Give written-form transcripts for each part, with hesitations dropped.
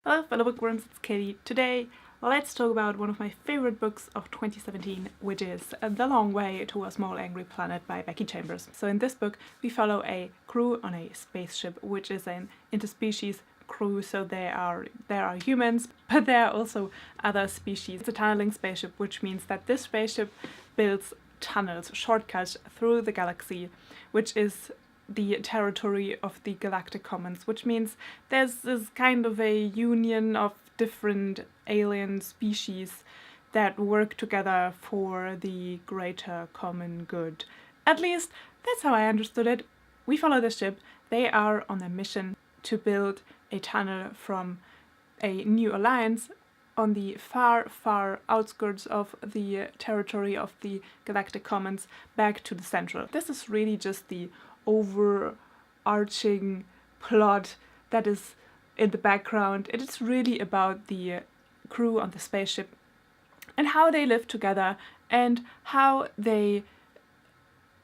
Hello fellow bookworms, it's Katie. Today let's talk about one of my favorite books of 2017, which is The Long Way to a Small Angry Planet by Becky. So in this book we follow a crew on a spaceship, which is an interspecies crew, so there are humans, but there are also other species. It's a tunneling spaceship, which means that this spaceship builds tunnels, shortcuts through the galaxy, which is the territory of the Galactic Commons, which means there's this kind of a union of different alien species that work together for the greater common good. At least that's how I understood it. We follow the ship. They are on a mission to build a tunnel from a new alliance on the far outskirts of the territory of the Galactic Commons back to the central. This is really just the overarching plot that is in the background. It is really about the crew on the spaceship and how they live together and how they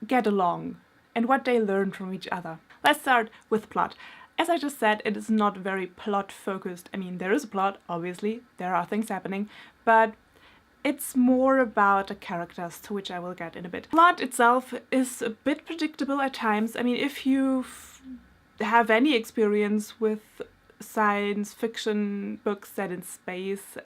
get along and what they learn from each other. Let's start with plot. As I just said, it is not very plot focused. I mean, there is a plot, obviously, there are things happening, but it's more about the characters, to which I will get in a bit. Plot itself is a bit predictable at times. I mean, if you have any experience with science fiction books set in space,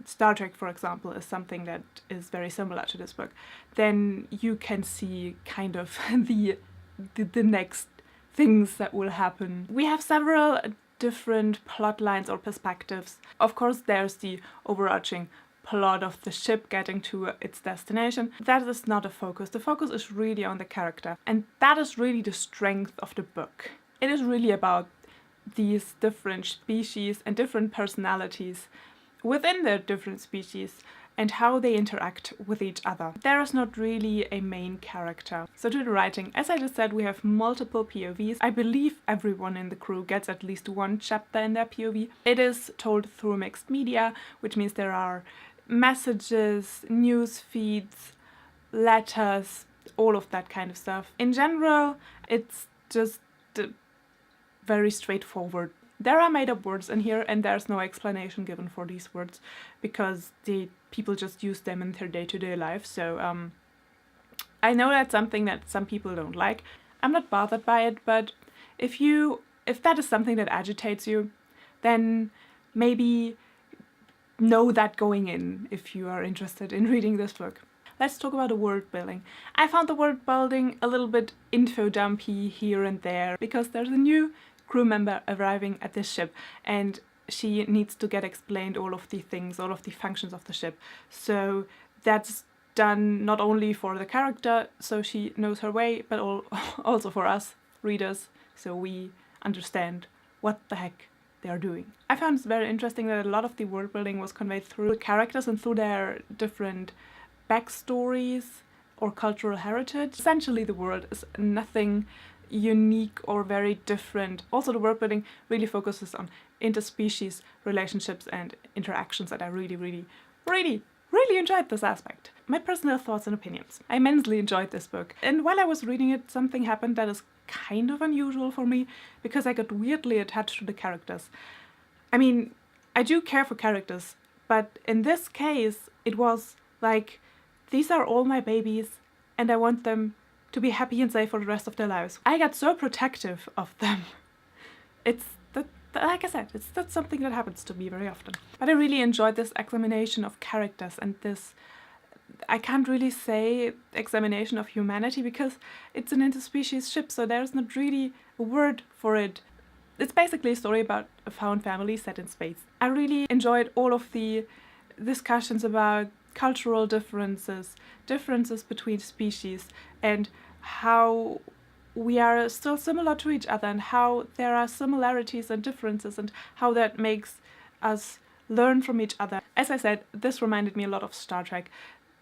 Star Trek, for example, is something that is very similar to this book, then you can see kind of the next things that will happen. We have several different plot lines or perspectives. Of course, there's the overarching plot of the ship getting to its destination. That is not a focus. The focus is really on the character, and that is really the strength of the book. It is really about these different species and different personalities within the different species and how they interact with each other. There is not really a main character. So to the writing, as I just said, we have multiple POVs. I believe everyone in the crew gets at least one chapter in their POV. It is told through mixed media, which means there are messages, news feeds, letters, all of that kind of stuff. In general, it's just very straightforward. There are made-up words in here, and there's no explanation given for these words because the people just use them in their day-to-day life. So I know that's something that some people don't like. I'm not bothered by it, but if that is something that agitates you, then maybe know that going in if you are interested in reading this book. Let's talk about the world building. I found the world building a little bit info dumpy here and there because there's a new crew member arriving at this ship and she needs to get explained all of the things, all of the functions of the ship. So that's done not only for the character so she knows her way, but also for us readers so we understand what the heck they are doing. I found it very interesting that a lot of the world building was conveyed through the characters and through their different backstories or cultural heritage. Essentially the world is nothing unique or very different. Also the world building really focuses on interspecies relationships and interactions, and I really enjoyed this aspect. My personal thoughts and opinions. I immensely enjoyed this book, and while I was reading it, something happened that is kind of unusual for me because I got weirdly attached to the characters. I mean, I do care for characters, but in this case it was like, these are all my babies and I want them to be happy and safe for the rest of their lives. I got so protective of them. It's that, like I said, it's not something that happens to me very often. But I really enjoyed this examination of characters and this, I can't really say examination of humanity because it's an interspecies ship, so there's not really a word for it. It's basically a story about a found family set in space. I really enjoyed all of the discussions about cultural differences between species, and how we are still similar to each other and how there are similarities and differences and how that makes us learn from each other. As I said, this reminded me a lot of Star Trek,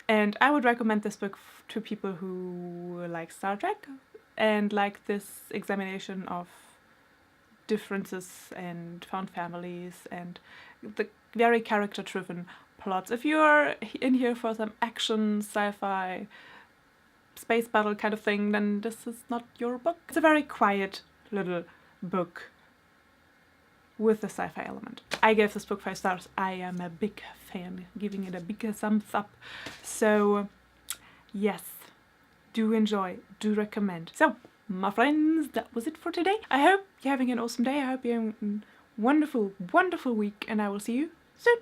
and I would recommend this book to people who like Star Trek and like this examination of differences and found families and the very character-driven plots. If you're in here for some action, sci-fi, space battle kind of thing, then this is not your book. It's a very quiet little book with a sci-fi element. I gave this book 5 stars. I am a big fan, giving it a big thumbs up. So yes, do enjoy, do recommend. So my friends, that was it for today. I hope you're having an awesome day. I hope you're having a wonderful, wonderful week, and I will see you soon.